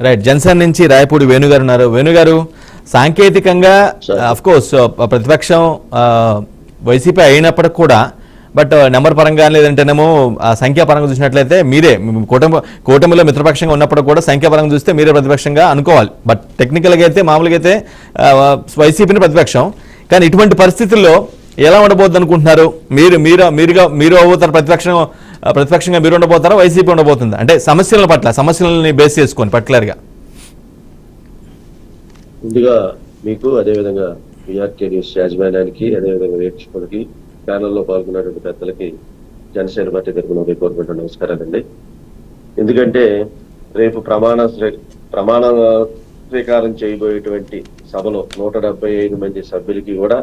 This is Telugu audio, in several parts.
రైట్. జనసేన నుంచి రాయపూడి వేణుగారు ఉన్నారు. వేణుగారు, సాంకేతికంగా అఫ్ కోర్స్ ప్రతిపక్షం వైసీపీ అయినప్పటికి కూడా బట్ నెంబర్ పరంగా లేదంటేనేమో సంఖ్యాపరంగా చూసినట్లయితే మీరే కూటమిలో మిత్రపక్షంగా ఉన్నప్పుడు కూడా సంఖ్యాపరంగా చూస్తే మీరే ప్రతిపక్షంగా అనుకోవాలి. బట్ టెక్నికల్గా అయితే మామూలుగా అయితే వైసీపీని ప్రతిపక్షం. కానీ ఇటువంటి పరిస్థితుల్లో ఎలా ఉండబోద్ది అనుకుంటున్నారు? మీరు అవుతారు ప్రతిపక్షంగా మీరు ఉండబోతారా, వైసీపీ ఉండబోతుందా? అంటే సమస్యలని బేస్ చేసుకొని పర్టికులర్గా. ముందుగా మీకు అదేవిధంగా విఆర్కే న్యూస్ యాజమాన్యానికి అదేవిధంగా వీక్షకులకి ప్యానల్లో పాల్గొన్నటువంటి పెద్దలకి జనసేన పార్టీ తరఫున కోరుకుంటున్న నమస్కారాలండి. ఎందుకంటే రేపు ప్రమాణ స్వీకారం చేయబోయేటువంటి సభలో 175 మంది సభ్యులకి కూడా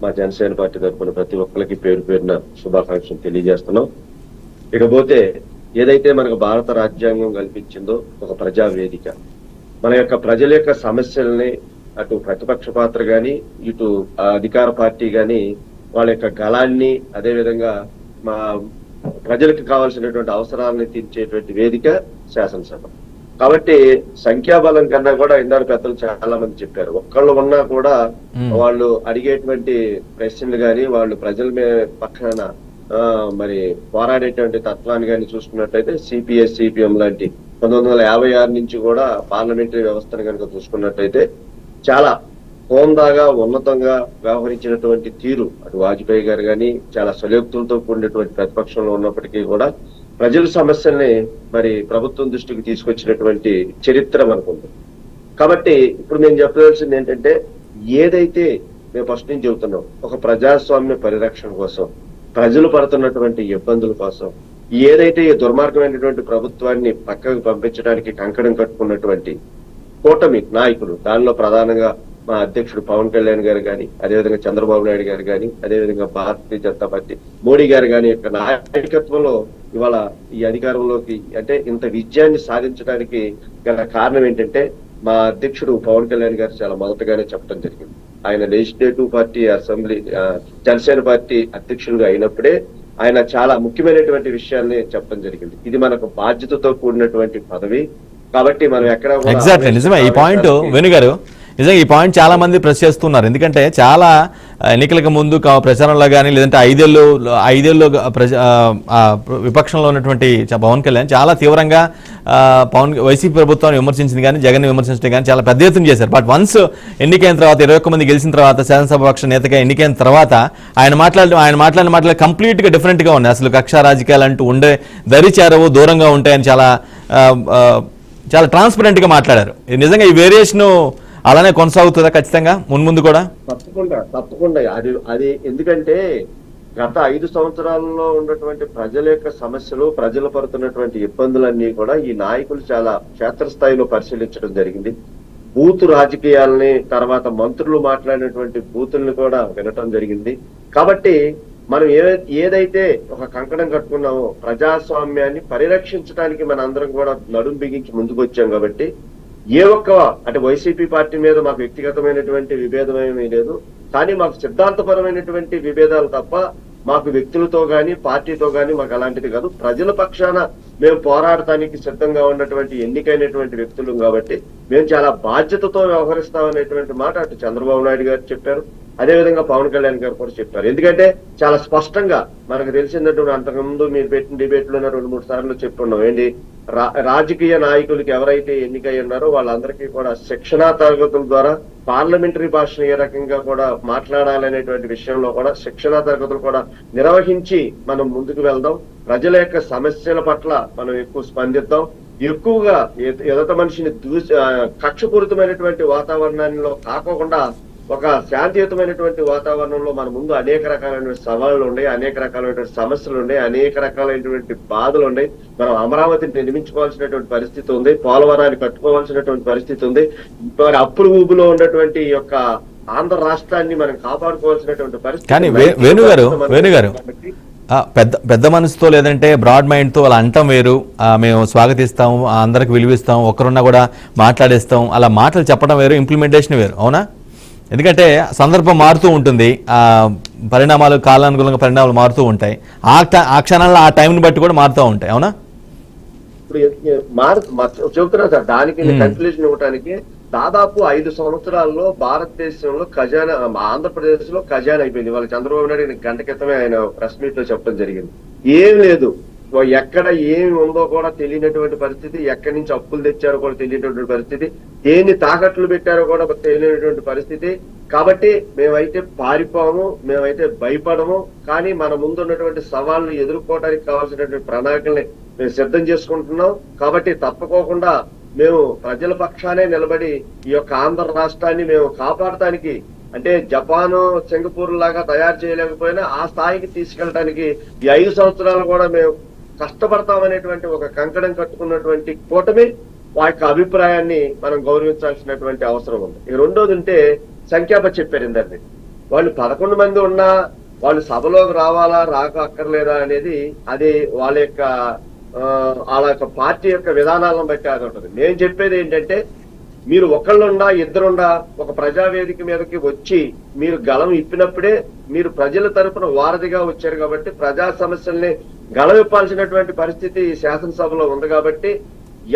మా జనసేన పార్టీ తరఫున ప్రతి ఒక్కరికి పేరు పేరున శుభాకాంక్షలు తెలియజేస్తున్నాం. ఇకపోతే ఏదైతే మనకు భారత రాజ్యాంగం కల్పించిందో ఒక ప్రజావేదిక, మన యొక్క ప్రజల యొక్క సమస్యల్ని అటు ప్రతిపక్ష పాత్ర గాని ఇటు అధికార పార్టీ గాని వాళ్ళ యొక్క గళాన్ని అదేవిధంగా మా ప్రజలకు కావాల్సినటువంటి అవసరాలని తీర్చేటువంటి వేదిక శాసనసభ. కాబట్టి సంఖ్యాబలం కన్నా కూడా ఇందాక పెద్దలు చాలా మంది చెప్పారు, ఒక్కళ్ళు ఉన్నా కూడా వాళ్ళు అడిగేటువంటి ప్రశ్నలు గాని వాళ్ళు ప్రజల పక్షాన మరి పోరాడేటువంటి తత్వాన్ని కానీ చూసుకున్నట్టయితే సిపిఎస్ సిపిఎం లాంటి 1956 నుంచి కూడా పార్లమెంటరీ వ్యవస్థను కనుక చూసుకున్నట్టయితే చాలా హోందాగా ఉన్నతంగా వ్యవహరించినటువంటి తీరు అటు వాజ్పేయి గారు కానీ చాలా సలయోక్తులతో కూడినటువంటి ప్రతిపక్షంలో ఉన్నప్పటికీ కూడా ప్రజల సమస్యల్ని మరి ప్రభుత్వం దృష్టికి తీసుకొచ్చినటువంటి చరిత్ర మనకుంది. కాబట్టి ఇప్పుడు నేను చెప్పదలసింది ఏంటంటే, ఏదైతే మేము ఫస్ట్ నుంచి చెబుతున్నాం ఒక ప్రజాస్వామ్య పరిరక్షణ కోసం, ప్రజలు పడుతున్నటువంటి ఇబ్బందుల కోసం, ఏదైతే ఈ దుర్మార్గమైనటువంటి ప్రభుత్వాన్ని పక్కకు పంపించడానికి కంకణం కట్టుకున్నటువంటి కూటమి నాయకులు, దానిలో ప్రధానంగా మా అధ్యక్షుడు పవన్ కళ్యాణ్ గారు కానీ అదేవిధంగా చంద్రబాబు నాయుడు గారు కానీ అదేవిధంగా భారతీయ జనతా పార్టీ మోడీ గారు కానీ యొక్క నాయకత్వంలో ఇవాళ ఈ అధికారంలోకి అంటే ఇంత విజయాన్ని సాధించడానికి గల కారణం ఏంటంటే మా అధ్యక్షుడు పవన్ కళ్యాణ్ గారు చాలా మొదటగానే చెప్పడం జరిగింది. ఆయన legislative party assembly Janasena party అధ్యక్షులుగా అయినప్పుడే ఆయన చాలా ముఖ్యమైనటువంటి విషయాల్ని చెప్పడం జరిగింది. ఇది మనకు బాధ్యతతో కూడినటువంటి పదవి. కాబట్టి మనం ఎక్కడ ఎగ్జాక్ట్లీ నిజమే ఈ పాయింట్ వేణుగారు. నిజంగా ఈ పాయింట్ చాలా మంది ప్రెస్ చేస్తున్నారు. ఎందుకంటే చాలా ఎన్నికలకు ముందు ప్రచారంలో కానీ లేదంటే ఐదేళ్ళు విపక్షంలో ఉన్నటువంటి పవన్ కళ్యాణ్ చాలా తీవ్రంగా వైసీపీ ప్రభుత్వాన్ని విమర్శించింది కానీ జగన్ విమర్శించడం కానీ చాలా పెద్ద ఎత్తున చేశారు. బట్ వన్స్ ఎన్నికైన తర్వాత 21 మంది గెలిచిన తర్వాత శాసనసభ పక్ష నేతగా ఎన్నికైన తర్వాత ఆయన మాట్లాడిన మాటలు కంప్లీట్ గా డిఫరెంట్ గా ఉన్నాయి. అసలు కక్ష రాజకీయాలు అంటూ ఉండే దరిచారవు దూరంగా ఉంటాయని చాలా ట్రాన్స్పరెంట్ గా మాట్లాడారు. నిజంగా ఈ వేరియేషన్ అలానే కొనసాగుతుందా ఖచ్చితంగా ముందు కూడా? తప్పకుండా అది ఎందుకంటే గత 5 సంవత్సరాలలో ఉన్నటువంటి ప్రజల యొక్క సమస్యలు, ప్రజలు పడుతున్నటువంటి ఇబ్బందులన్నీ కూడా ఈ నాయకులు చాలా క్షేత్రస్థాయిలో పరిశీలించడం జరిగింది. బూత్ రాజకీయాలని తర్వాత మంత్రులు మాట్లాడినటువంటి బూతుల్ని కూడా వినటం జరిగింది. కాబట్టి మనం ఏదైతే ఒక కంకణం కట్టుకున్నామో ప్రజాస్వామ్యాన్ని పరిరక్షించడానికి మన అందరం కూడా నడుం బిగించి ముందుకు వచ్చాం. కాబట్టి ఏ ఒక్క అంటే వైసీపీ పార్టీ మీద మాకు వ్యక్తిగతమైనటువంటి విభేదం ఏమీ లేదు, కానీ మాకు సిద్ధాంతపరమైనటువంటి విభేదాలు తప్ప మాకు వ్యక్తులతో గాని పార్టీతో గాని మాకు అలాంటిది కాదు. ప్రజల పక్షాన మేము పోరాడటానికి సిద్ధంగా ఉన్నటువంటి ఎన్నికైనటువంటి వ్యక్తులు కాబట్టి మేము చాలా బాధ్యతతో వ్యవహరిస్తామనేటువంటి మాట అటు చంద్రబాబు నాయుడు గారు చెప్పారు, అదేవిధంగా పవన్ కళ్యాణ్ గారు కూడా చెప్పారు. ఎందుకంటే చాలా స్పష్టంగా మనకు తెలిసిందటువంటి అంతకుముందు మీరు పెట్టిన డిబేట్లో 2-3 సార్లు చెప్పుకున్నాం ఏంటి, రాజకీయ నాయకులకి ఎవరైతే ఎన్నికై ఉన్నారో వాళ్ళందరికీ కూడా శిక్షణా తరగతుల ద్వారా పార్లమెంటరీ భాషను ఏ రకంగా కూడా మాట్లాడాలనేటువంటి విషయంలో కూడా శిక్షణా తరగతులు కూడా నిర్వహించి మనం ముందుకు వెళ్దాం. ప్రజల యొక్క సమస్యల పట్ల మనం ఎక్కువ స్పందిద్దాం. ఎక్కువగా ఎదుట మనిషిని కక్షపూరితమైనటువంటి వాతావరణంలో కాకోకుండా ఒక శాంతియుతమైనటువంటి వాతావరణంలో మన ముందు అనేక రకాలైనటువంటి సవాళ్లు ఉన్నాయి, అనేక రకాలైనటువంటి సమస్యలు ఉన్నాయి, అనేక రకాలైనటువంటి బాధలు ఉన్నాయి. మనం అమరావతిని నిర్మించుకోవాల్సినటువంటి పరిస్థితి ఉంది, పోలవరాన్ని కట్టుకోవాల్సినటువంటి పరిస్థితి ఉంది, మరి అప్పుల ఊబిలో ఉన్నటువంటి యొక్క ఆంధ్ర రాష్ట్రాన్ని మనం కాపాడుకోవాల్సినటువంటి పరిస్థితి. కానీ వేణుగారు పెద్ద మనసుతో లేదంటే బ్రాడ్ మైండ్ తో అలా అంటాం వేరు, మేము స్వాగతిస్తాం, అందరికి విలువిస్తాం, ఒకరున్నా కూడా మాట్లాడేస్తాం, అలా మాటలు చెప్పడం వేరు, ఇంప్లిమెంటేషన్ వేరు. అవునా? ఎందుకంటే సందర్భం మారుతూ ఉంటుంది, పరిణామాలు కాలానుగుణంగా పరిణామాలు మారుతూ ఉంటాయి, ఆ క్షణాల్లో ఆ టైంని బట్టి కూడా మారుతూ ఉంటాయి. అవునా? ఇప్పుడు చెబుతున్నా సార్, దానికి కన్క్లూజన్ ఇవ్వడానికి దాదాపు 5 సంవత్సరాల్లో భారతదేశంలో ఖజానా, ఆంధ్రప్రదేశ్ లో ఖజానా అయిపోయింది. వాళ్ళ చంద్రబాబు నాయుడు గంట క్రితమే ఆయన ప్రెస్ మీట్ లో చెప్పడం జరిగింది. ఏం లేదు, ఎక్కడ ఏమి ఉందో కూడా తెలియనటువంటి పరిస్థితి, ఎక్కడి నుంచి అప్పులు తెచ్చారో కూడా తెలియనటువంటి పరిస్థితి, దేన్ని తాకట్లు పెట్టారో కూడా తెలియనటువంటి పరిస్థితి. కాబట్టి మేమైతే పారిపోము, మేమైతే భయపడము. కానీ మన ముందు ఉన్నటువంటి సవాళ్ళను ఎదుర్కోవడానికి కావాల్సినటువంటి ప్రణాళికల్ని మేము సిద్ధం చేసుకుంటున్నాం. కాబట్టి తప్పకోకుండా మేము ప్రజల పక్షానే నిలబడి ఈ యొక్క ఆంధ్ర రాష్ట్రాన్ని మేము కాపాడటానికి, అంటే జపాను సింగపూర్ లాగా తయారు చేయలేకపోయినా ఆ స్థాయికి తీసుకెళ్ళడానికి ఈ 5 సంవత్సరాలు కూడా మేము కష్టపడతామనేటువంటి ఒక కంకణం కట్టుకున్నటువంటి కూటమి వారి యొక్క అభిప్రాయాన్ని మనం గౌరవించాల్సినటువంటి అవసరం ఉంది. ఇక రెండోది ఉంటే సంఖ్యాప చెప్పారు ఇందరిని. వాళ్ళు 11 మంది ఉన్నా వాళ్ళు సభలోకి రావాలా రాక అక్కర్లేదా అనేది అది వాళ్ళ యొక్క పార్టీ యొక్క విధానాలను బట్టి అది ఉంటుంది. నేను చెప్పేది ఏంటంటే, మీరు ఒకళ్ళుండా ఇద్దరుండా ఒక ప్రజావేదిక మీదకి వచ్చి మీరు గళం ఇప్పినప్పుడే మీరు ప్రజల తరపున వారధిగా వచ్చారు. కాబట్టి ప్రజా సమస్యల్ని గళమిప్పాల్సినటువంటి పరిస్థితి ఈ శాసనసభలో ఉంది. కాబట్టి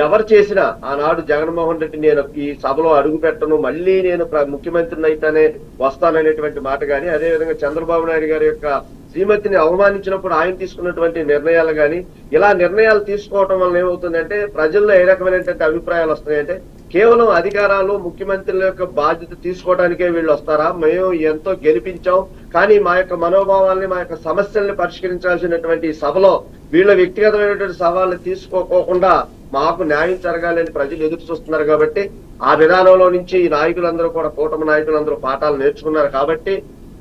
ఎవరు చేసినా, ఆనాడు జగన్మోహన్ రెడ్డి నేను ఈ సభలో అడుగు పెట్టను, మళ్ళీ నేను ముఖ్యమంత్రిని అయితేనే వస్తాననేటువంటి మాట కానీ, అదేవిధంగా చంద్రబాబు నాయుడు గారి యొక్క శ్రీమతిని అవమానించినప్పుడు ఆయన తీసుకున్నటువంటి నిర్ణయాలు కానీ, ఇలా నిర్ణయాలు తీసుకోవటం వల్ల ఏమవుతుందంటే ప్రజల్లో ఏ రకమైనటువంటి అభిప్రాయాలు వస్తున్నాయంటే, కేవలం అధికారాలు ముఖ్యమంత్రుల యొక్క బాధ్యత తీసుకోవడానికే వీళ్ళు వస్తారా, మేము ఎంతో గెలిపించాం కానీ మా యొక్క మనోభావాల్ని, మా యొక్క సమస్యల్ని పరిష్కరించాల్సినటువంటి సభలో వీళ్ళ వ్యక్తిగతమైనటువంటి సవాళ్ళని తీసుకోకుండా మాకు న్యాయం జరగాలని ప్రజలు ఎదురు చూస్తున్నారు. కాబట్టి ఆ విధానంలో నుంచి ఈ నాయకులందరూ కూడా, కూటమి నాయకులందరూ పాఠాలు నేర్చుకున్నారు. కాబట్టి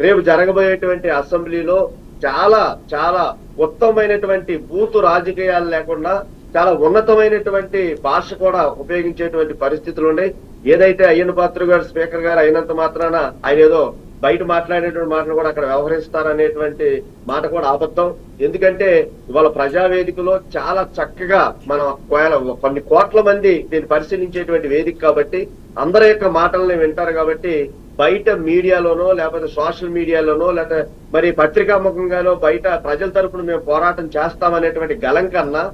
రేపు జరగబోయేటువంటి అసెంబ్లీలో చాలా చాలా ఉత్తమమైనటువంటి బూతు రాజకీయాలు లేకుండా చాలా ఉన్నతమైనటువంటి భాష కూడా ఉపయోగించేటువంటి పరిస్థితులు ఉన్నాయి. ఏదైతే అయ్యన్న పాత్ర గారు స్పీకర్ గారు అయినంత మాత్రాన ఆయన ఏదో బయట మాట్లాడేటువంటి మాటలు కూడా అక్కడ వ్యవహరిస్తారనేటువంటి మాట కూడా అబద్ధం. ఎందుకంటే ఇవాళ ప్రజావేదికలో చాలా చక్కగా మనం కొన్ని కోట్ల మంది దీన్ని పరిశీలించేటువంటి వేదిక కాబట్టి అందరి యొక్క మాటల్ని వింటారు. కాబట్టి బయట మీడియాలోనో లేకపోతే సోషల్ మీడియాలోనో లేకపోతే మరి పత్రికాముఖంగానో బయట ప్రజల తరపున మేము పోరాటం చేస్తామనేటువంటి గలం కన్నా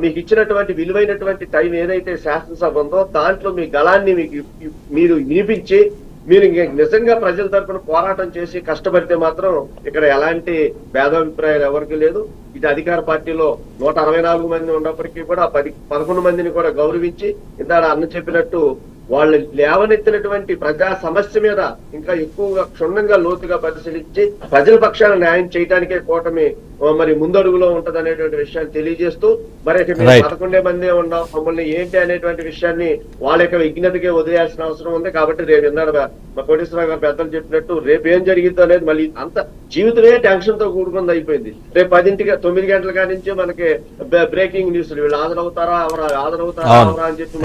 మీకు ఇచ్చినటువంటి విలువైనటువంటి టైం ఏదైతే శాసనసభ ఉందో దాంట్లో మీ గళాన్ని మీరు వినిపించి మీరు నిజంగా ప్రజల తరపున పోరాటం చేసి కష్టపడితే మాత్రం ఇక్కడ ఎలాంటి భేదాభిప్రాయాలు ఎవరికి లేదు. ఇది అధికార పార్టీలో 164 మంది ఉన్నప్పటికీ కూడా 11 మందిని కూడా గౌరవించి ఇందాక అన్న చెప్పినట్టు వాళ్ళు లేవనెత్తినటువంటి ప్రజా సమస్య మీద ఇంకా ఎక్కువగా క్షుణ్ణంగా లోతుగా పరిశీలించి ప్రజల పక్షాన న్యాయం చేయడానికే కూటమి మరి ముందడుగులో ఉంటది అనేటువంటి విషయాన్ని తెలియజేస్తూ, మరి 11 మంది ఉన్నాం మమ్మల్ని ఏంటి అనేటువంటి విషయాన్ని వాళ్ళ యొక్క విజ్ఞతకే వదిలేయాల్సిన అవసరం ఉంది. కాబట్టి రేపు ఇందాక మా కోటేశ్వరరావు గారు పెద్దలు చెప్పినట్టు రేపు ఏం జరిగిందో అనేది మళ్ళీ అంత జీవితమే టెన్షన్ తో కూడుకుంది అయిపోయింది. రేపు 9 గంటల కాడి నుంచి మనకి బ్రేకింగ్ న్యూస్ వీళ్ళు హాజరవుతారా అని చెప్పి